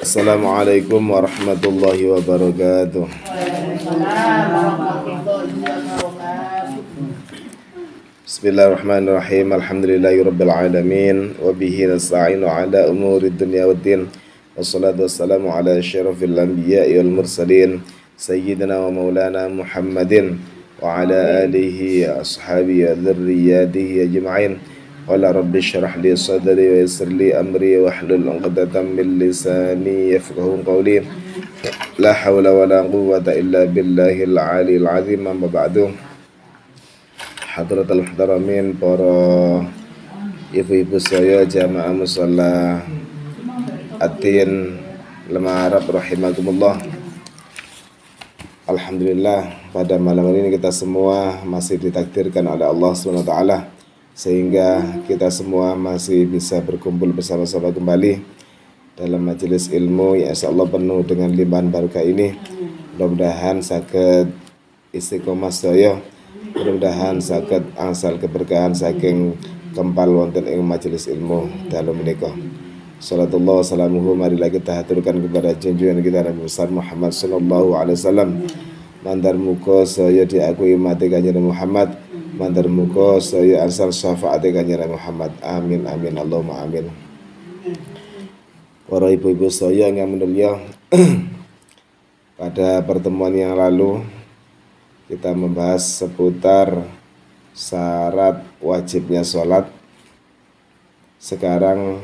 Assalamualaikum warahmatullahi wabarakatuh. Bismillahirrahmanirrahim. Alhamdulillahirabbil alamin wa bihi nasta'inu ala umurid dunya waddin. Wassalatu wassalamu ala asyrafil anbiya'i wal mursalin sayyidina wa maulana Muhammadin wa ala alihi ashabihi wa dzurriyyatihi ajma'in. Qala rabbi syrah li sadri wa yassir li amri wa hlul 'uqdatam min lisani yafqahu qawli. La haula wa la quwwata illa billahil 'aliyil 'azim. Amma ba'du. Hadratul muhtaramin, para ibu-ibu saya jamaah musalla Atin Lemarap rahimakumullah. Alhamdulillah, pada malam ini kita semua masih ditakdirkan oleh Allah SWT sehingga kita semua masih bisa berkumpul bersama-sama kembali dalam majelis ilmu yang insyaallah penuh dengan limpahan barakah ini. Mudah-mudahan saged istiqomah sedaya, mudah-mudahan saged angsal keberkahan saking kempal wonten ing majelis ilmu dalam menika. Salatullah salamuhu, marilah kita haturkan kepada junjungan kita Nabi besar Muhammad sallallahu alaihi wasallam. Mandar muga saya diakui mati kanjeng Muhammad, mandar muga saya asal syafaat kanjeng Muhammad. Amin amin Allahumma amin. Para ibu-ibu saya yang mulia, pada pertemuan yang lalu kita membahas seputar syarat wajibnya sholat. Sekarang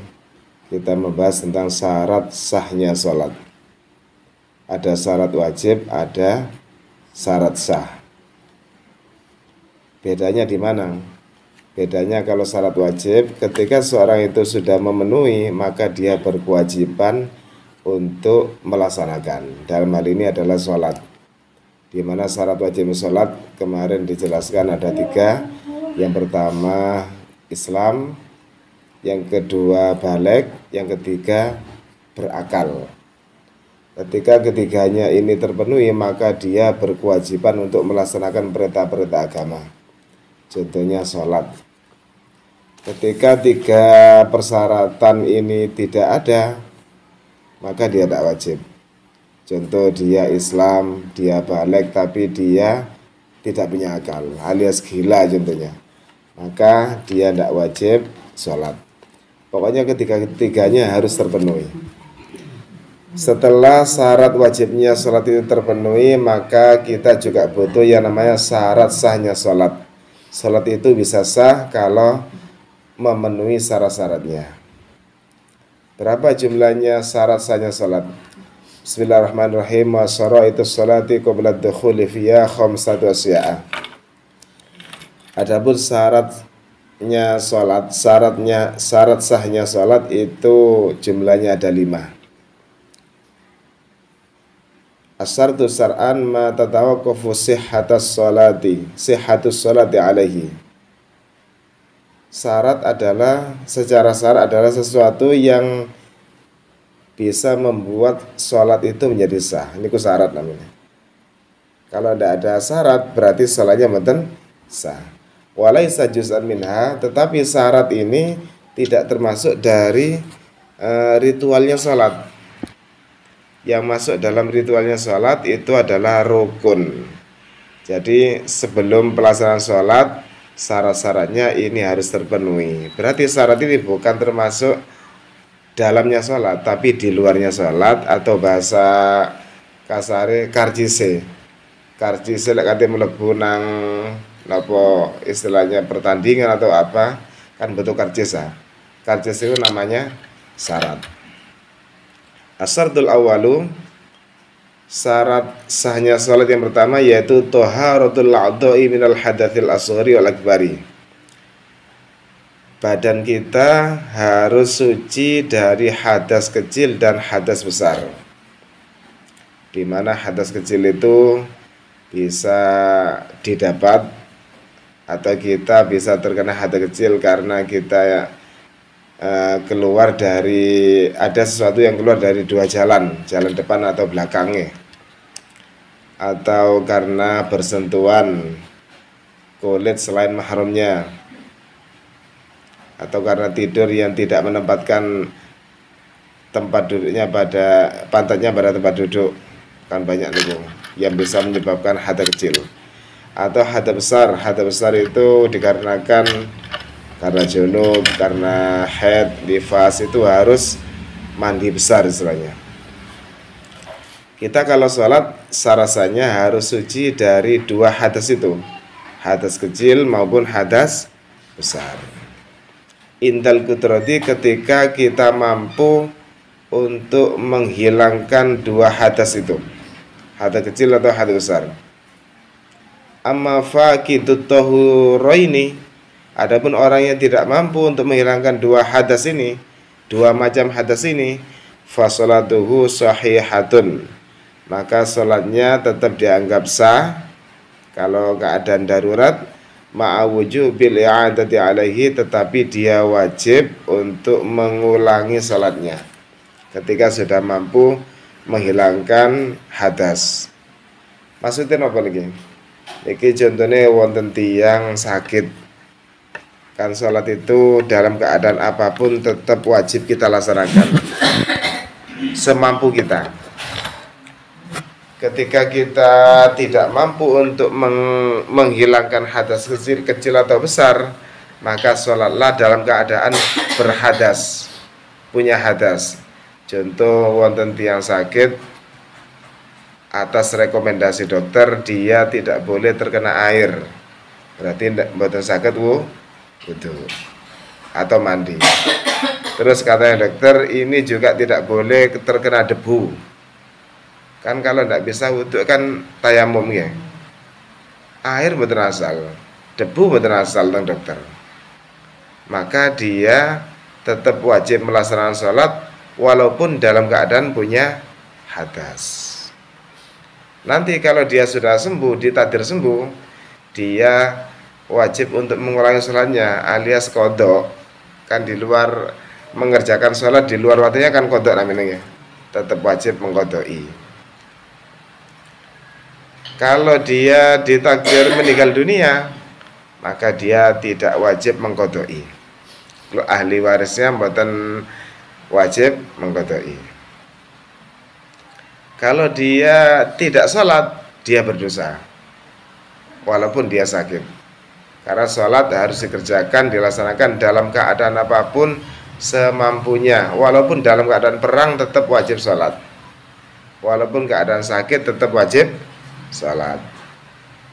kita membahas tentang syarat sahnya sholat. Ada syarat wajib, ada syarat sah. Bedanya di mana? Bedanya kalau syarat wajib, ketika seorang itu sudah memenuhi, maka dia berkewajiban untuk melaksanakan. Dalam hal ini adalah sholat. Di mana syarat wajib sholat kemarin dijelaskan ada 3. Yang pertama Islam, yang kedua baligh, yang ketiga berakal. Ketika ketiganya ini terpenuhi, maka dia berkewajiban untuk melaksanakan perintah-perintah agama. Contohnya sholat. Ketika 3 persyaratan ini tidak ada, maka dia tidak wajib. Contoh, dia Islam, dia baligh, tapi dia tidak punya akal, alias gila contohnya, maka dia tidak wajib sholat. Pokoknya ketiganya harus terpenuhi. Setelah syarat wajibnya sholat itu terpenuhi, maka kita juga butuh yang namanya syarat sahnya sholat. Sholat itu bisa sah kalau memenuhi syarat-syaratnya. Berapa jumlahnya syarat sahnya sholat? Bismillahirrahmanirrahim. Wa syara'itus sholati qabla dukhuli fiha khamsatu asya'a. Adapun syaratnya sholat, syarat sahnya sholat itu jumlahnya ada 5. Asyartu syar'an ma tatawaqqafu sihhatus sholati alaihi. Syarat adalah, secara syarat adalah sesuatu yang bisa membuat sholat itu menjadi sah. Ini syarat namanya. Kalau tidak ada syarat berarti sholatnya mboten sah. Walaisa juz'an minha, tetapi syarat ini tidak termasuk dari ritualnya sholat. Yang masuk dalam ritualnya sholat itu adalah rukun. Jadi sebelum pelaksanaan sholat, syarat-syaratnya ini harus terpenuhi. Berarti syarat ini bukan termasuk dalamnya sholat, tapi di luarnya sholat, atau bahasa kasare karcise. Karcise lek kate mlebu nang napa istilahnya pertandingan atau apa, kan butuh karcisa. Karcise itu namanya syarat. Asyartul awalu, syarat sahnya sholat yang pertama yaitu thaharatul a'dha'i minal hadatsil asghari wal akbari. Badan kita harus suci dari hadas kecil dan hadas besar. Di mana hadas kecil itu bisa didapat atau kita bisa terkena hadas kecil karena kita keluar dari, ada sesuatu yang keluar dari 2 jalan depan atau belakangnya, atau karena bersentuhan kulit selain mahramnya, atau karena tidur yang tidak menempatkan tempat duduknya pada pantatnya pada tempat duduk, kan banyak lubung yang bisa menyebabkan hadas kecil. Atau hadas besar itu dikarenakan karena junub, karena haid, nifas, itu harus mandi besar istilahnya. Kita kalau sholat rasanya harus suci dari dua hadas itu, hadas kecil maupun hadas besar. Indal kudrati, ketika kita mampu untuk menghilangkan dua hadas itu, hadas kecil atau hadas besar. Amma faqidut tahuraini, adapun orang yang tidak mampu untuk menghilangkan dua hadas ini, dua macam hadas ini, fa sholatuhu sahihatun, maka sholatnya tetap dianggap sah kalau keadaan darurat, ma'awujubil i'adati alaihi, tetapi dia wajib untuk mengulangi sholatnya ketika sudah mampu menghilangkan hadas. Maksudnya apa lagi? Iki contohnya wonten tiyang sakit, kan sholat itu dalam keadaan apapun tetap wajib kita laksanakan semampu kita. Ketika kita tidak mampu untuk menghilangkan hadas kecil atau besar, maka sholatlah dalam keadaan berhadas, punya hadas. Contoh wonten tiyang sakit, atas rekomendasi dokter dia tidak boleh terkena air, berarti mboten saged wudu atau mandi. Terus katanya dokter ini juga tidak boleh terkena debu, kan kalau tidak bisa wudu kan tayamum ya, air mboten asal, debu mboten asal teng dokter, maka dia tetap wajib melaksanakan sholat walaupun dalam keadaan punya hadas. Nanti kalau dia sudah sembuh, ditakdir sembuh, dia wajib untuk mengulangi sholatnya alias kodok, kan di luar mengerjakan sholat di luar waktunya kan kodok namanya, tetap wajib mengkodoi. Kalau dia ditakdir meninggal dunia, maka dia tidak wajib mengkodoi. Kalau ahli warisnya mboten wajib mengkodoi. Kalau dia tidak sholat, dia berdosa walaupun dia sakit, karena sholat harus dikerjakan, dilaksanakan dalam keadaan apapun semampunya. Walaupun dalam keadaan perang tetap wajib sholat, walaupun keadaan sakit tetap wajib sholat.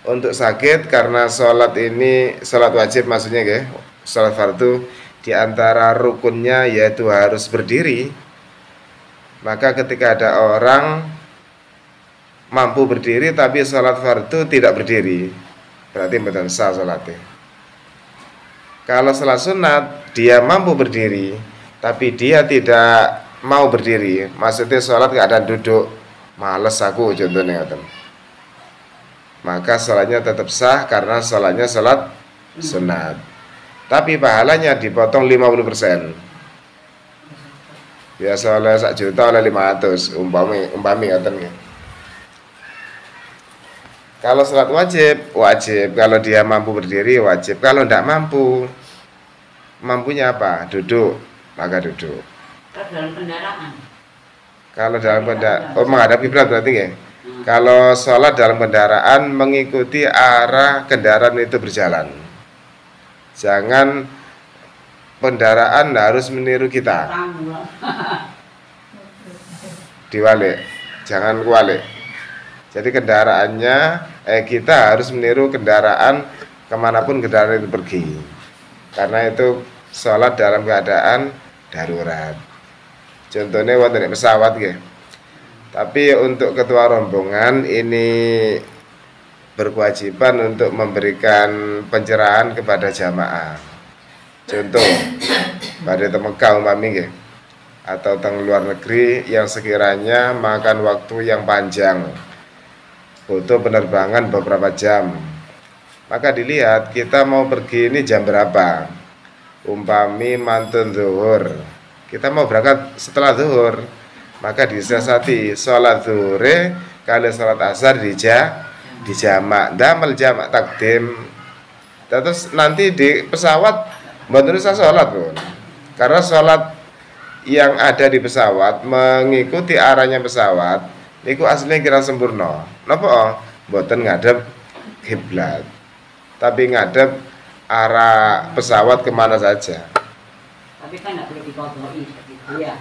Untuk sakit, karena sholat ini sholat wajib maksudnya ya, sholat fardu, diantara rukunnya yaitu harus berdiri. Maka ketika ada orang mampu berdiri tapi sholat fardu tidak berdiri, berarti betul sah sholatnya. Kalau sholat sunat dia mampu berdiri tapi dia tidak mau berdiri, maksudnya sholat keadaan duduk, males aku contohnya, maka sholatnya tetap sah karena sholatnya sholat sunat, tapi pahalanya dipotong 50%. Biasa oleh 1 juta oleh 500 umpami ya. Kalau sholat wajib, kalau dia mampu berdiri wajib, kalau tidak mampu, mampunya apa? Duduk, maka duduk. Dalam kendaraan. Kalau dalam kendaraan, menghadap kiblat berarti ya. Kalau sholat dalam kendaraan mengikuti arah kendaraan itu berjalan. Jangan kendaraan harus meniru kita. Diwalik, jangan kualik. Jadi kendaraannya kita harus meniru kendaraan kemanapun kendaraan itu pergi, karena itu sholat dalam keadaan darurat. Contohnya wonten pesawat ya. Tapi untuk ketua rombongan ini berkewajiban untuk memberikan pencerahan kepada jamaah. Contoh pada Mekah umpami ya, atau teng luar negeri yang sekiranya makan waktu yang panjang, butuh penerbangan beberapa jam, maka dilihat kita mau pergi ini jam berapa. Umpami mantun zuhur, kita mau berangkat setelah zuhur, maka disiasati sholat zuhur kali sholat asar dijamak, damel jamak takdim. Terus nanti di pesawat mboten usah sholat pun, karena sholat yang ada di pesawat mengikuti arahnya pesawat niku aslinya kira sempurna. Napa? Mboten ngadep kiblat, tapi ngadep arah pesawat kemana saja. Tapi kan nggak boleh dikodoi gitu ya.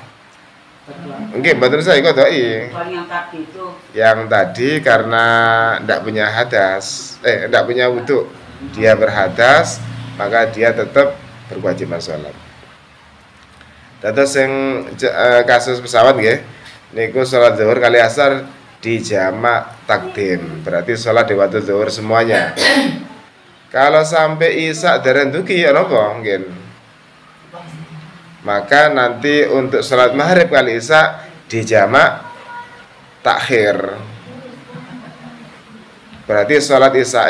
Betul. Oke, mboten saya kodoi. Kalau yang tadi itu Yang tadi karena ndak punya hadas, ndak punya wudhu, dia berhadas, maka dia tetap berkewajiban sholat. Terus yang kasus pesawat nggih, niku sholat zuhur kali asar di jamak takdim, berarti sholat di waktu zuhur semuanya. Kalau sampai isya dereng dugi ya napa mungkin. Maka nanti untuk sholat maghrib kali isya di jamak takhir. Berarti sholat isya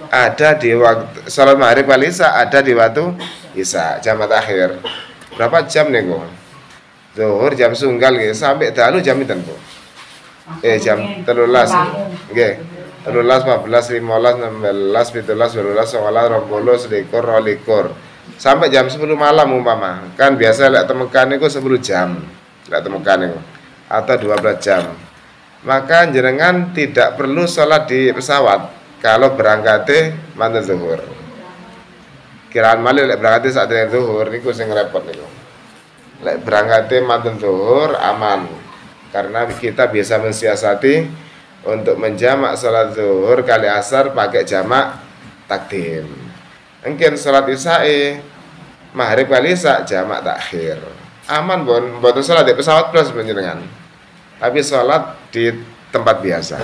ada di waktu sholat maghrib kali isya ada di waktu isya jamak takhir. Berapa jam nih kok? Zuhur jam sunggal gitu sampai dalu jam itu kok. Jam 13. Nggih. 13, 14, 15, 16, 17, 18, 19, 20, 21, 22. Sampai jam 10 malam umpama. Kan biasa lek temekan niku 10 jam. Lek temekan niku atau 12 jam. Maka jenengan tidak perlu sholat di pesawat kalau berangkatnya manten zuhur. Kiraan malih lek berangkatnya saat dengan zuhur niku sing repot niku. Lek berangkatnya manten zuhur aman. Karena kita bisa mensiasati untuk menjamak sholat zuhur kali asar pakai jamak takdim. Mungkin sholat isya maghrib kali isya jamak takhir. Aman pun, mboten sholat di pesawat plus panjenengan. Tapi sholat di tempat biasa.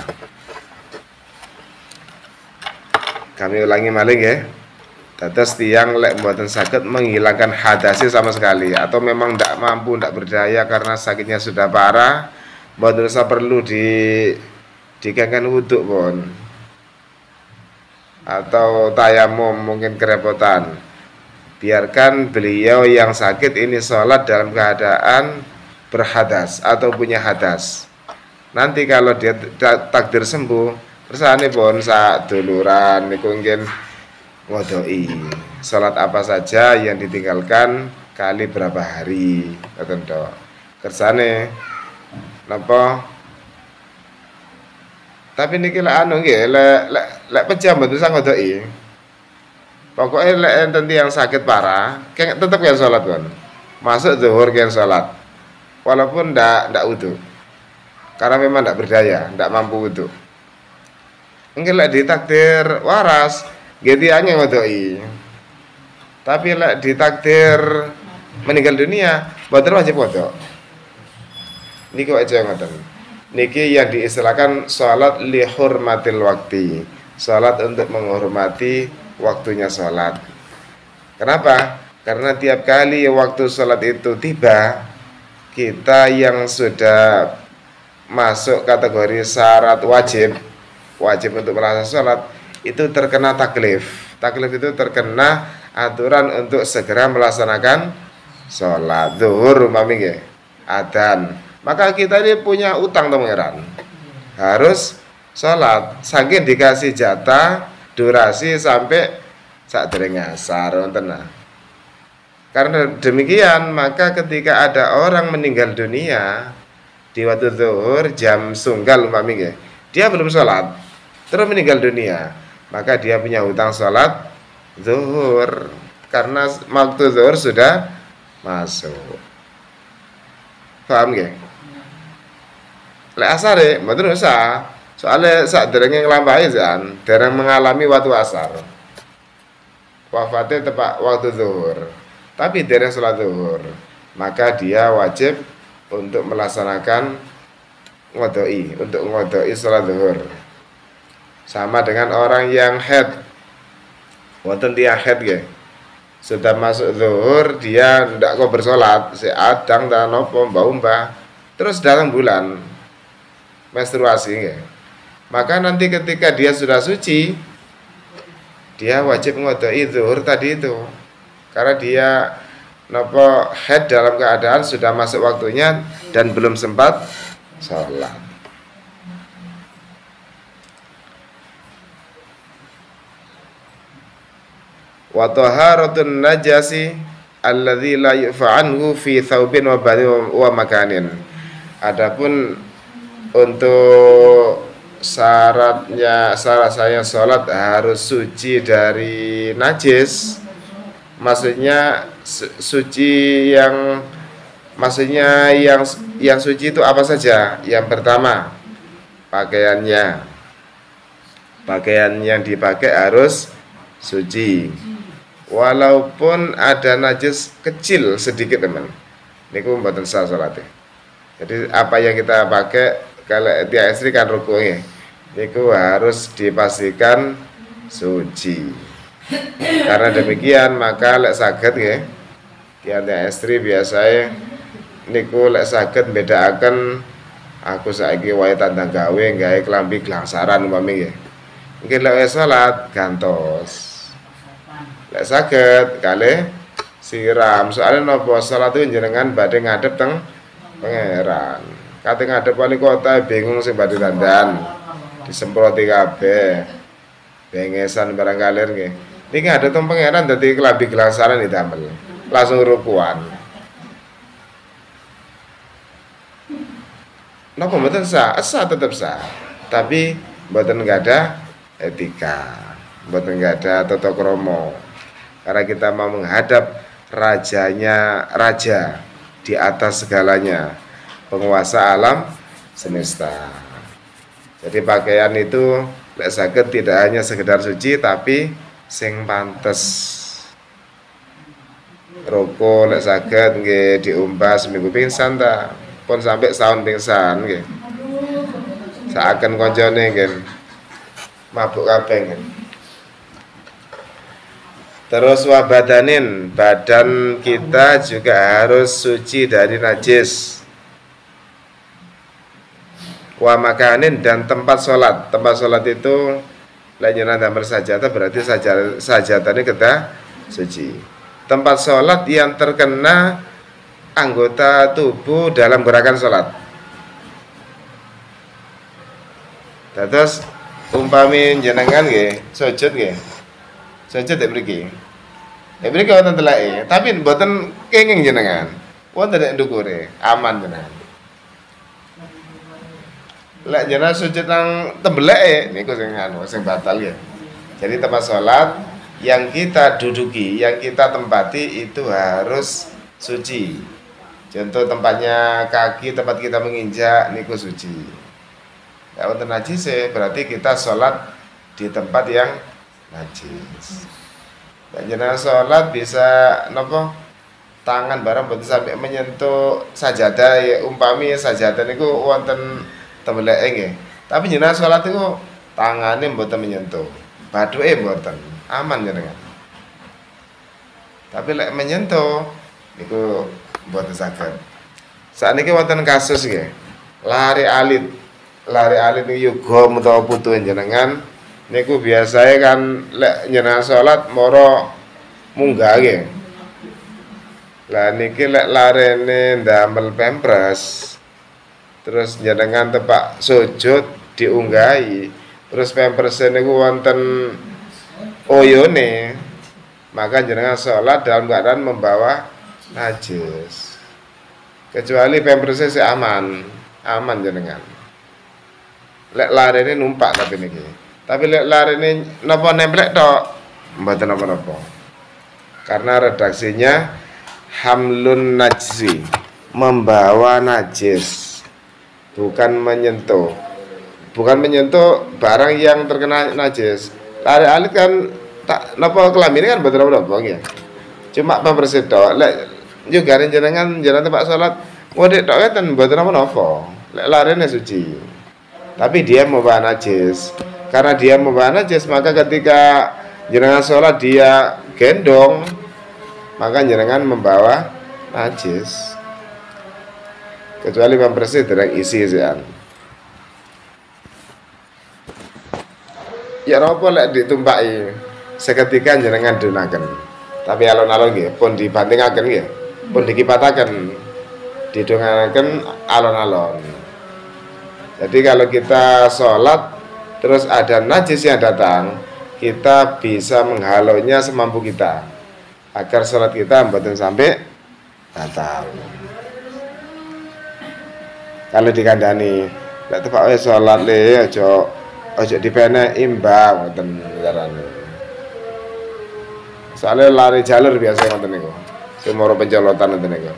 Kami ulangi malih ya. Dados tiyang lek mboten saged menghilangkan hadasi sama sekali atau memang ndak mampu, ndak berdaya karena sakitnya sudah parah, mboten usah perlu dikengken wudhu pun. Atau tayamum mungkin kerepotan. Biarkan beliau yang sakit ini sholat dalam keadaan berhadas atau punya hadas. Nanti kalau dia takdir sembuh, kersane pun sak duluran niku nggih ngodoi. Salat apa saja yang ditinggalkan kali berapa hari, ngoten tok. Kersane napa? Tapi niki lek anu nggih, lek pejam mboten usah ngodoi. Pokoknya lek enten yang sakit parah, tetap kan salat kan. Masuk zuhur kan salat. Walaupun ndak wudu. Karena memang ndak berdaya, ndak mampu wudu. Mungkin lek ditakdir waras, getiane ngodoi. Tapi lek ditakdir meninggal dunia, mboten wajib wudu. Niki aja ngoten. Niki yang diistilahkan salat li hurmatil waqti. Salat untuk menghormati waktunya salat. Kenapa? Karena tiap kali waktu salat itu tiba, kita yang sudah masuk kategori syarat wajib untuk melaksanakan salat itu terkena taklif. Taklif itu terkena aturan untuk segera melaksanakan salat zuhur umpami nggih. Adzan. Maka kita ini punya utang to pangeran. Harus salat. Saking dikasih jatah durasi sampai sadurunge asar wonten. Karena demikian, maka ketika ada orang meninggal dunia di waktu zuhur jam sunggal umpami nggih, dia belum salat, terus meninggal dunia, maka dia punya hutang salat zuhur karena waktu zuhur sudah masuk. Paham nggih? Lek asar mboten usah. Soale sadurunge nglampahi jan, dereng mengalami waktu asar. Wafatnya tepat waktu zuhur. Tapi dereng salat zuhur, maka dia wajib untuk melaksanakan untuk ngodoi salat zuhur. Sama dengan orang yang haid. Wonten dia haid nggih. Sudah masuk zuhur, dia ndak kok bersolat, seadang ta napa mbah-mbah. Terus datang bulan menstruasi nggih. Maka nanti ketika dia sudah suci, dia wajib ngodoi zuhur tadi itu. Karena dia napa haid dalam keadaan sudah masuk waktunya dan belum sempat sholat. Wa taharatun najasi alladzi la yu'fa anhu fi thawbin wa badin wa makanin. Adapun untuk syarat saya sholat harus suci dari najis, maksudnya suci yang maksudnya yang suci itu apa saja? Yang pertama, pakaian yang dipakai harus suci, walaupun ada najis kecil sedikit teman, niku mboten sah salatnya. Jadi apa yang kita pakai kalau tiap istri kan rukungnya, niku harus dipastikan suci. Karena demikian maka lek saged nggih, tiap istri biasanya niku lek saged bedakaken aku saiki wae tandang gawe gawe klambi glangsaran umpami nggih. Mungkin lek salat gantos. Lek saged kalih siram. Soalnya napa salat itu jenengan badhe ngadep teng pangeran. Kate ngadep wali kota bingung sing badhe dandan. Disemproti kabeh. Bengesan barang kalir nggih. Niki ngadep teng pangeran dadi klambi glangsaran didamel. Langsung rukuan. Napa mboten sah? Sah tetap sah. Tapi mboten ada etika. Mboten ada tata krama. Karena kita mau menghadap raja di atas segalanya, penguasa alam semesta. Jadi pakaian itu lek saged tidak hanya sekedar suci tapi sing pantes. Rokok lek saged nggih diumbah seminggu pingsan ta, pun sampai setahun pingsan nggih. Saaken koncone nggih mabuk kabeh nggih. Terus wabadanin, badan kita juga harus suci dari najis. Wa makanin, dan tempat sholat. Tempat sholat itu lainnya damel sajadah, berarti sajadah ini kita suci. Tempat sholat yang terkena anggota tubuh dalam gerakan sholat. Terus umpami jenengan nggih, sujud nggih. Sujud dek mriki. Dek mriki wonten teleke, tapi mboten kenging jenengan. Wonten dek ndukure, aman jenengan. Lek jenengan sujud nang tembeleke niku sing batal ya. Jadi tempat salat yang kita duduki, yang kita tempati itu harus suci. Contoh tempatnya kaki, tempat kita menginjak niku suci. Ya wonten najis berarti kita salat di tempat yang najis. Dan jenengan sholat bisa nopo tangan barang betul sampai menyentuh sajadah ya, umpami sajadah niku wonten tembeleke nggih. Tapi jenengan sholat niku tangane mboten menyentuh, baduke mboten, aman jenengan. Tapi lek menyentuh niku mboten saged. Sakniki wonten kasus nggih. Lari alit niku yoga utawa putu jenengan niku biasanya kan lek jenengan salat moro munggah nggih. Lah niki lek larene ndamel pempres terus jenengan tepak sujud diunggahi terus pempres niku wonten oyone, maka jenengan salat dalam keadaan membawa najis. Kecuali pempresnya sih aman jenengan. Lek larene numpak tapi niki. Tapi lek larene napa nemplek tok mboten napa-napa. Karena redaksinya hamlun najsi, membawa najis. Bukan menyentuh. Bukan menyentuh barang yang terkena najis. Lari alit kan tak napa kelambine kan mboten napa-napa nggih. Cuma pamrese tok. Lek juga jenengan tempat salat wedek tok eten mboten napa-napa. Lek larene suci. Tapi dia membawa najis. Karena dia membawa najis, maka ketika jenengan sholat dia gendong, maka jenengan membawa najis. Kecuali pampersnya tidak isi sian. Ya apa lek ditumpaki seketika jenengan dunaken. Tapi alon-alon nggih pun dibantingaken nggih, pun dikipataken, didongaken alon-alon. Jadi kalau kita sholat terus ada najis yang datang, kita bisa menghalaunya semampu kita. agar sholat kita mboten sampai batal. Kalau dikandani lek tepak wae sholat le aja dipene imbang ngoten carane. Soalnya lari jalur biasa ngoten niku. Sing moro pencolotan ngoten niku.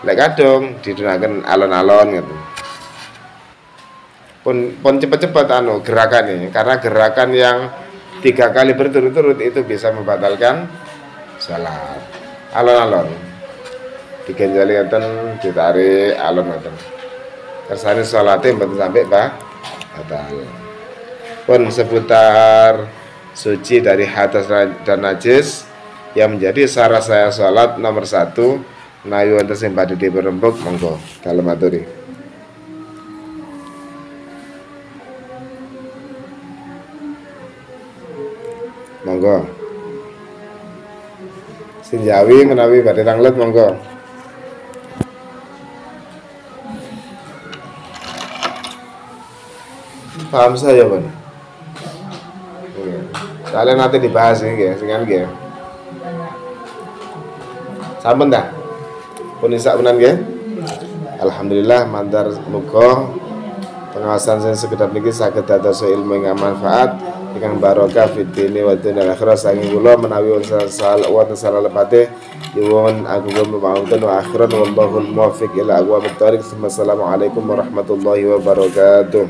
Lek kadung didunaken alon-alon ngoten. Pun cepet-cepet gerakan ini, karena gerakan yang 3 kali berturut-turut itu bisa membatalkan salat. Alon-alon digenjali ngoten, ditarik alon ngoten. Kersane salate mboten sampai batal. Pun seputar suci dari hadas dan najis yang menjadi syarat saya salat nomor 1, nayu wonten sing badhe diperembuk monggo dalem aturi. Monggo. Sinjawi menawi badhe tanglet monggo. Paham saya, Bang. Kalian nanti dibahas ini ya, dengan ya. Sampun dah. Pun isa punan nggih. Alhamdulillah mandar muga pengawasan sing sekedap niki saged dados ilmu ingkang manfaat ingkang barokah fid dini wa dunya akhirah saking kula menawi wonten salah lepate nyuwun agung pamunten wa akhiran wallahul muwaffiq ila aqwamit thoriq. Assalamualaikum warahmatullahi wabarakatuh.